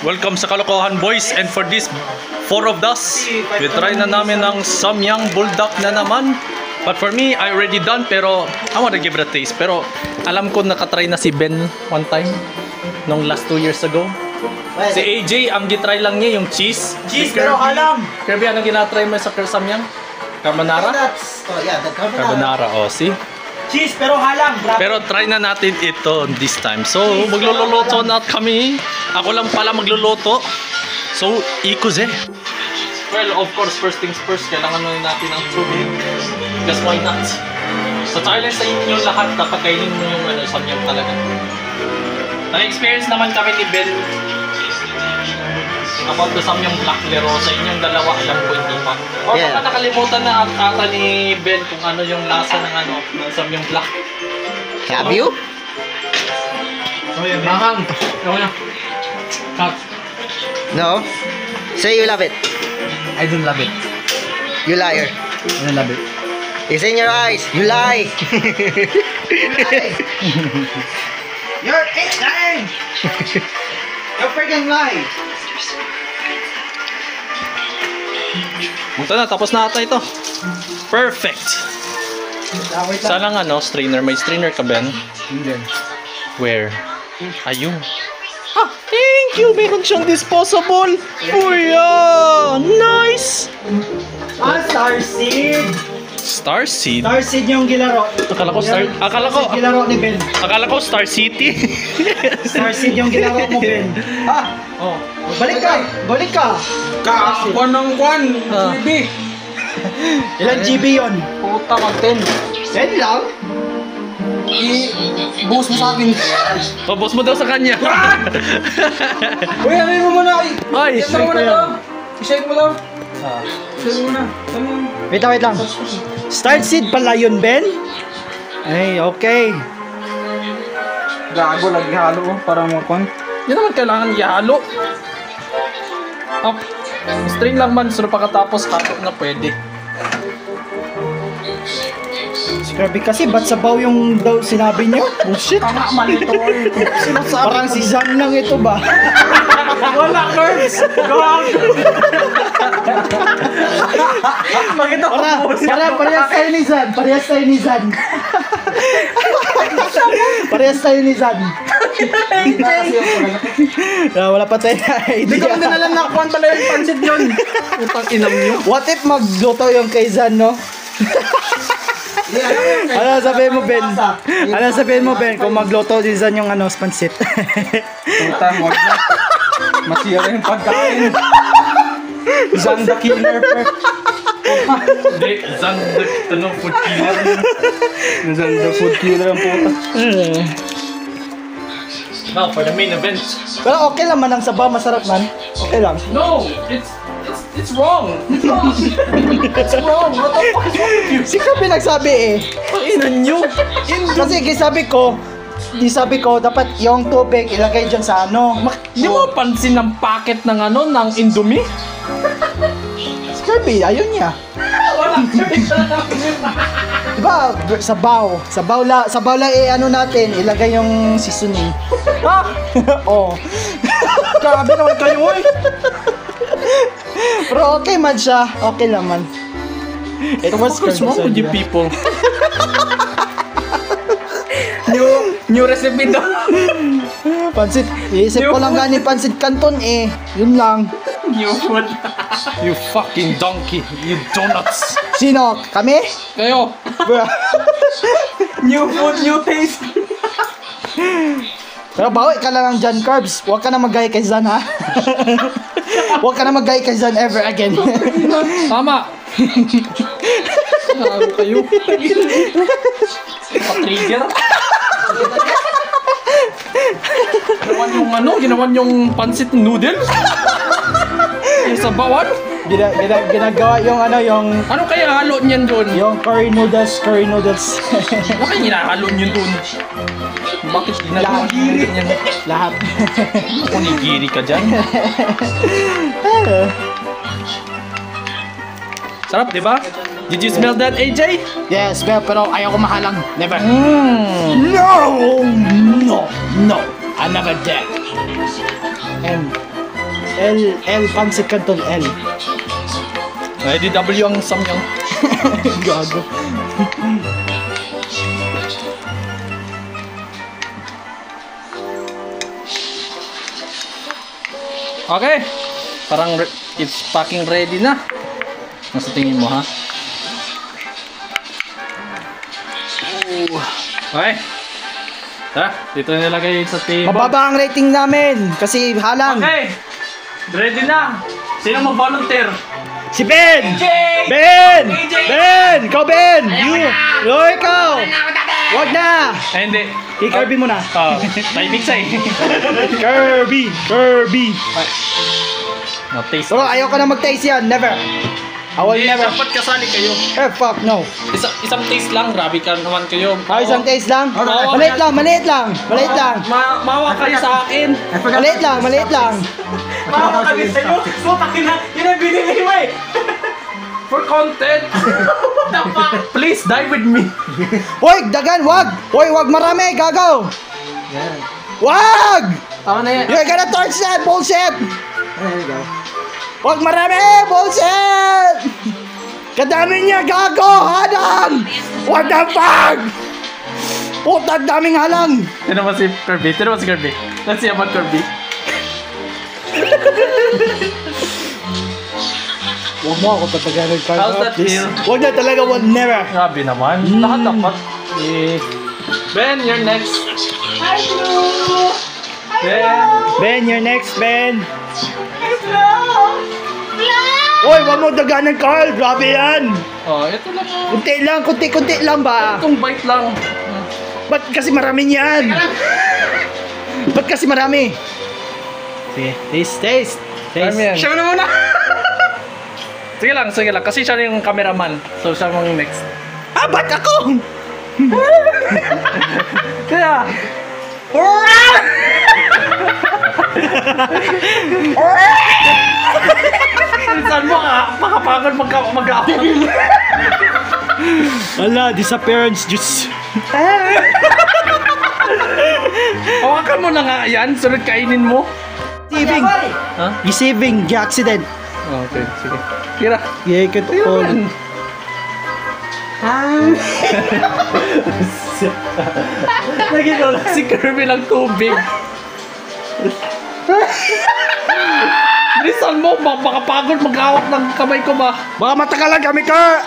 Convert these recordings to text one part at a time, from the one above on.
Welcome sa Kalokohan Boys, and for this 4 of us, we try na namin ng Samyang Buldak na naman. But for me, I already done, pero I wanna give it a taste. Pero alam ko nakatry na si Ben one time nung last 2 years ago. Si AJ, ang gitry lang niya yung cheese. Cheese, pero alam. Kirby, anong ginatry mo sa Samyang? Carbonara? Oh yeah, the Carbonara, oh, see? Cheese, pero halang. Pero try na natin ito this time. So, magluluto na kami. Ako lang pala magluluto. So, ikuze. Well, of course, first things first, kailangan na natin ng tubig. Because why not? So, challenge sa inyo lahat, dapat kainin mo yung samyang talaga. Na-experience naman kami ni Ben about the Samyang Black Lero. Sa inyong dalawa, alam ko hindi pa. O baka nakalimutan na ata ni Ben kung ano yung lasa ng ng Samyang Black. Have you? Oh yeah, mahang. Oh yeah. Cut. No. Say you love it. I don't love it. You liar. I don't love it. It's in your eyes. You lie. You're lying. You freaking lie. Ito na, tapos na ata ito. Perfect. Sana nga strainer. May strainer ka, Ben? Hindi. Where? Ayun. Ah, thank you! Meron siyang disposable. Kuya! Nice! Starseed. Starseed? Starseed yung gilaro. Akala ko gilaro ni Ben. Akala ko Star City. Starseed yung gilaro mo, Ben. Ah! Oh. Balik ka! Kakakuan ng kwan, GB. Ilan GB yun? Puta mag 10. 10 lang? I-boss mo sa akin. Boss mo daw sa kanya. Uy, ano mo muna? Ay, I-shake mo na to. I-shake mo daw. I-shake mo na. Wait lang. Starseed pala yun, Ben? Ay, okay. Gago, lagi halo para makon. Yan naman kailangan ihalo. Up. String lang man, so pagkatapos hato na pwede. Grabe kasi, ba't sabaw yung daw sinabi niyo? Bullshit. Tama, mali to. Parang si Zan lang ito ba? Wala, Curves. Makita ko Parehas tayo ni Zan. Parehas tayo ni Zan. Wala pa tayo na idea. Hindi ko na alam na kung pala yung pansit yun. Utang inam nyo. What if magluto yung kay Zan, no? Ano sabihin mo, Ben? Kung magluto din Zan yung pansit. Puta, wag na. Masira yung pagkain. Zan the killer. Hindi, Zan the food killer. Zan the food killer ang puta. Now, for the main event. Pero okay lang man ang sabaw, masarap man. Okay lang. No! It's wrong! It's wrong! It's wrong! What the fuck is wrong with you? Si Kirby nagsabi eh. Painan nyo! Kasi sabi ko, dapat yung tubig ilagay dyan sa Hindi mo pansin ng packet ng ng Indomie? Si Kirby, ayun niya. Wala! Diba, sabaw lang natin, ilagay yung seasoning. Ha? Oh. Grabe naman kayo eh! Pero okay man siya, okay naman. It was What's wrong with you people? New recipe daw. Pansit, iisip ko lang gani pansit canton eh. Yun lang. New food. You fucking donkey! You donuts! Sino? Kami? Kayo! New food, new taste. Pero bawi ka lang dyan, Carbs. Huwag ka na mag-gaya kay Zan, ha? Huwag ka na mag-gaya kay Zan ever again. Tama! Sabi kayo. Pa-trigger. Ginawan yung pansit noodles? Yung sabawan? Ginagawa yung Ano kaya halo niyan doon? yung curry noodles. Ano kaya hinahalo niyan doon? Bakit ginagawa niya? Lahat. Kunigiri ka dyan. Sarap, di ba? Did you smell that, AJ? Yes, pero ayaw ko mahalang. Never. Mm. No. I never did. L, Pancit Canton L. IDW ang samyang. Gago. Okay. Parang it's packing ready na. Nasa tingin mo, ha? Okay. Dito nilagay sa table. Mababa ang rating namin kasi halang. Okay. Ready na. Sino mag-volunteer? Si Ben! AJ! Ben! Ben! Ikaw, Ben! Ikaw! Wag na! Ay, hindi. I-Kirby mo na. Timing sa Kirby! No, taste. Pero ayaw ka na mag-taste yan. Never. I will never. Dapat kasali kayo. Fuck no. Isang taste lang. Grabe ka naman kayo. Isang taste lang? Mawa Maliit lang. Mawa kayo sa akin. Maliit lang. Mawa kami sa'yo. Putakin na. Yun ang binili mo eh. For content. What the fuck? Please die with me. Hoy, dagan, wag! Hoy, wag marami, gagaw! Wag! Tama na yan. You're gonna torch that bullshit! There you go. Wag marami, bullshit! Kadami niya, gago! Hadang! What the fuck? Puta, daming halang! Tinan mo si Kirby. Let's see about Kirby. Huwag mo ako tatagalin, Carl. How's that feel? Huwag na talaga, will never. Grabe naman. Lahat dapat. Ben, you're next. Ben, you're next, Ben. Hoy, wag mo daganan, Carl. Grabe yan. Oh, ito lang. Kunti lang ba? Itong bite lang. Ba't kasi marami yan? Ba't kasi marami? Sige, taste. Marami yan. Siya na muna. Sige lang. Kasi siya yung cameraman. So, siya mong next. Ba't ako? Kaya. Saan mo ka? Makapagod mag-aawal. Ala, disappearance juice. Hawakan mo na nga yan. Sunod kainin mo. Saving. Ha? Saving, accident. Okay, sige. Tira. Yeah, ito all. Naging si Kirby ng tubig. Bilisan mo, makapagod mag-awak ng kamay ko ba? Baka matagalan kami ka.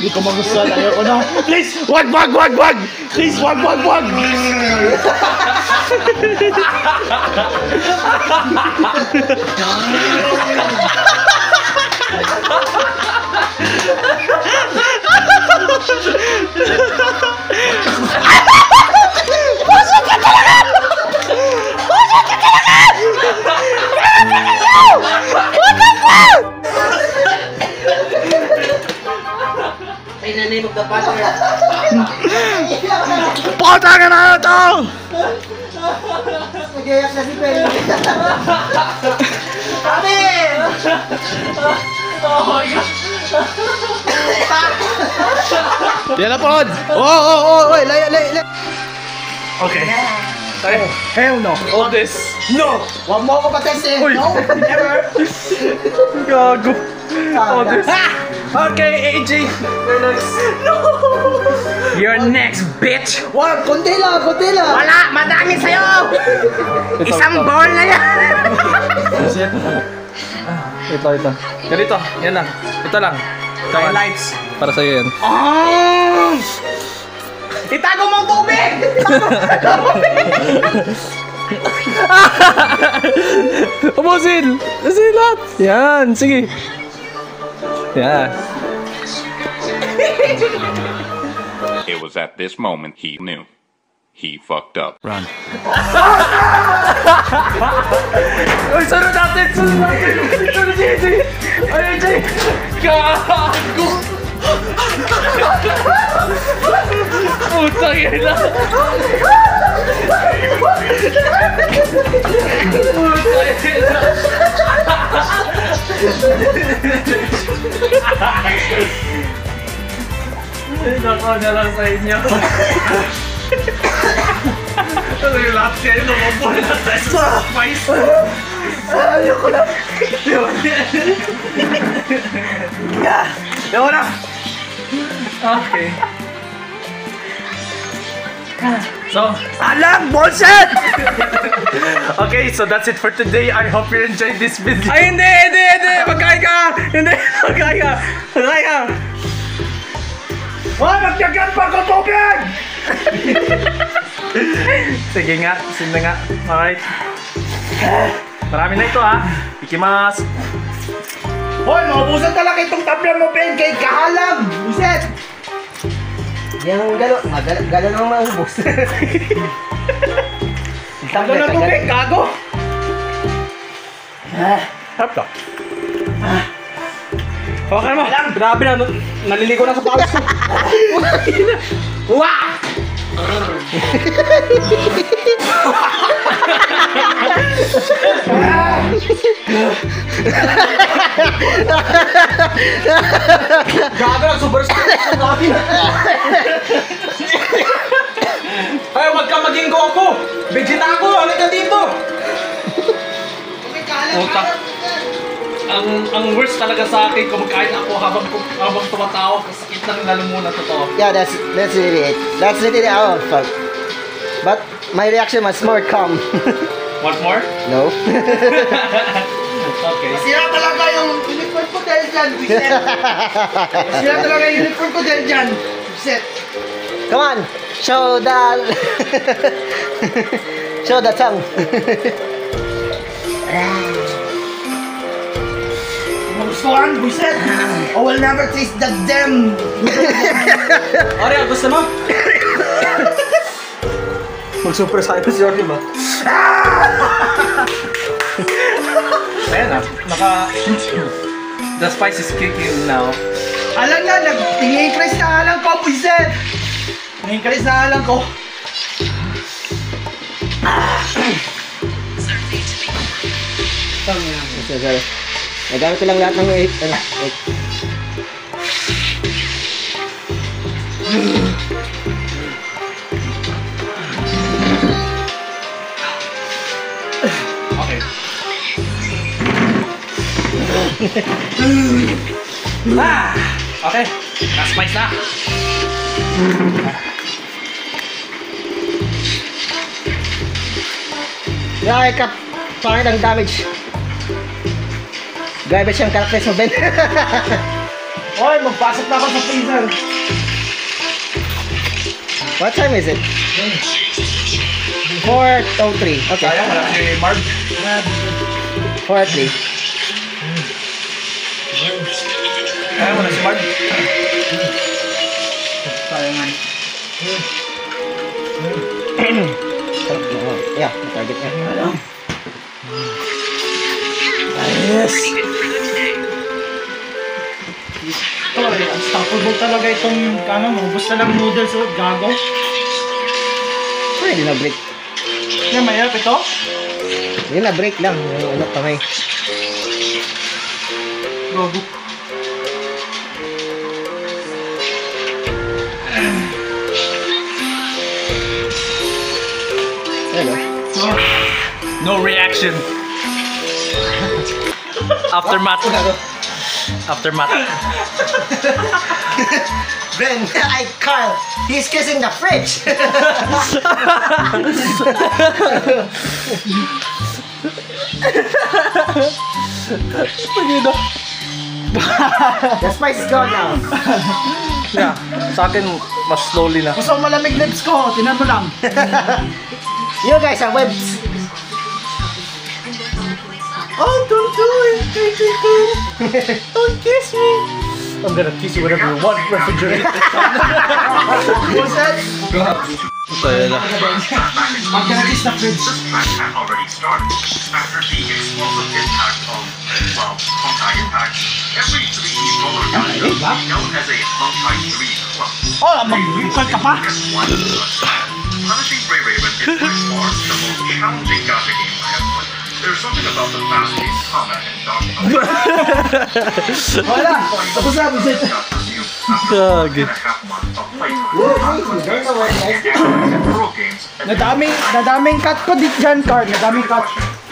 Hindi ko magustuhan. Ayoko na. Please, wag! Please, wag! Ay, nanay, magdapasan. Putang na ito! Nag-iyak na si Perry. Kami! Oh my God! Yan na pod! Oh, lay. Okay. Ay, Hell no! all this. No! Wag mo ako patestin! Uy. No! Never! Gago. All this. Okay, AJ. You're next. No! You're next, bitch! Wag! Kunti lang! Wala! Madami sa'yo! Isang ball na yan! Ito. Ganito. Yan lang. Ito lang. Highlights. Para sa'yo yan. Oh! Itago mo ang tubig! Ubusin! Ubusin lahat! Yan, sige. Yan. It was at this moment he knew. he fucked up. Run. Uy, sunod natin! Sunod natin! Sunod, JJ! Ay, JJ! Gago! Putang ina! Putang ina! Nako na lang sa inyo. Ano yung lahat kayo lumabol na tayo sa spice? Ayoko na. Ayoko na. Okay. So, Alam, bullshit! okay, so that's it for today. I hope you enjoyed this video. Ay, hindi! Magkain ka! Hindi! Magkain ka! Magkain ka! Hoy, magtyagan pa ko tubig! Sige nga, sige nga. Alright. Marami na ito ha. Ikimasu. Hoy, maubusan talaga itong tabla mo, Ben, kay kahalang! Buset! Yung gano'n ang maubos. Tabla na tubig, gago! Harap ka. Okay mo. Grabe na, naliligo na sa pawis ko. Wah! Gago na, super stress sa akin. Ay, wag ka maging Goku! Vegeta ako! Ano ka dito? Puta. Ang worst talaga sa akin kung magkain ako habang tumatawa, kasakit ng lalamunan, totoo. Yeah, that's really it. That's literally our fault. But my reaction was more calm. Want more? No? Okay. Masira talaga yung uniform ko dahil dyan, Buset. Masira talaga yung uniform ko dahil dyan, Buset. Come on, show the show the tongue. Magustuhan, Buset. I will never taste that damn. Oreo, gusto mo? Mag-super saiyan si Oreo ba? Ayan na, the spice is kicking now. Alam na, nag-increase na alam ko, Buset. Nag-increase na alam ko. Sorry. Nagamit ko lang lahat ng 8. Okay. Okay, na-spice na. Ay, pangit ang damage. Garbage yung characters mo, Ben. Hoy, magpasok na ako sa freezer. What time is it? 4:03. Okay. Sayang, wala si Marv. 4:03. Sayang, wala si Marv. Sayangan. Yeah, target niya. Yes! Unstoppable talaga itong maubos na lang noodles o gago. Pwede na break. Yan, mahirap ito? Yun na break lang. Yung ano kamay. Gago. Hello. No reaction. Aftermath. Aftermath. Ben, Carl, he's kissing the fridge. The spice is gone now. Yeah, sa akin, mas slowly na. Gusto ko malamig lips ko, tinan mo lang. You guys are webs. Oh, don't do it! Don't kiss me! I'm gonna kiss you whenever you want, refrigerator. What's that? Tayo na. Magkakis na fridge. This track had already started. After the explosive impact of, well, Honkai Impact, every 3D roller coaster will be known as a Honkai 3 Club. Oh, mag-bukal ka pa. Punishing Ray Raven is by far the most challenging gacha game I have played. There's something about the fast-paced combat and dodge Wala. Tapos na, Vincent. Gagi. Nadaming cut ko dyan, Carl. Nadaming cut.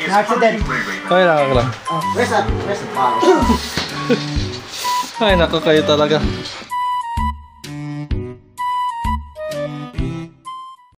Na-accident. Ay, nakaka lang. Where's the bottle? Ay, nako kayo talaga.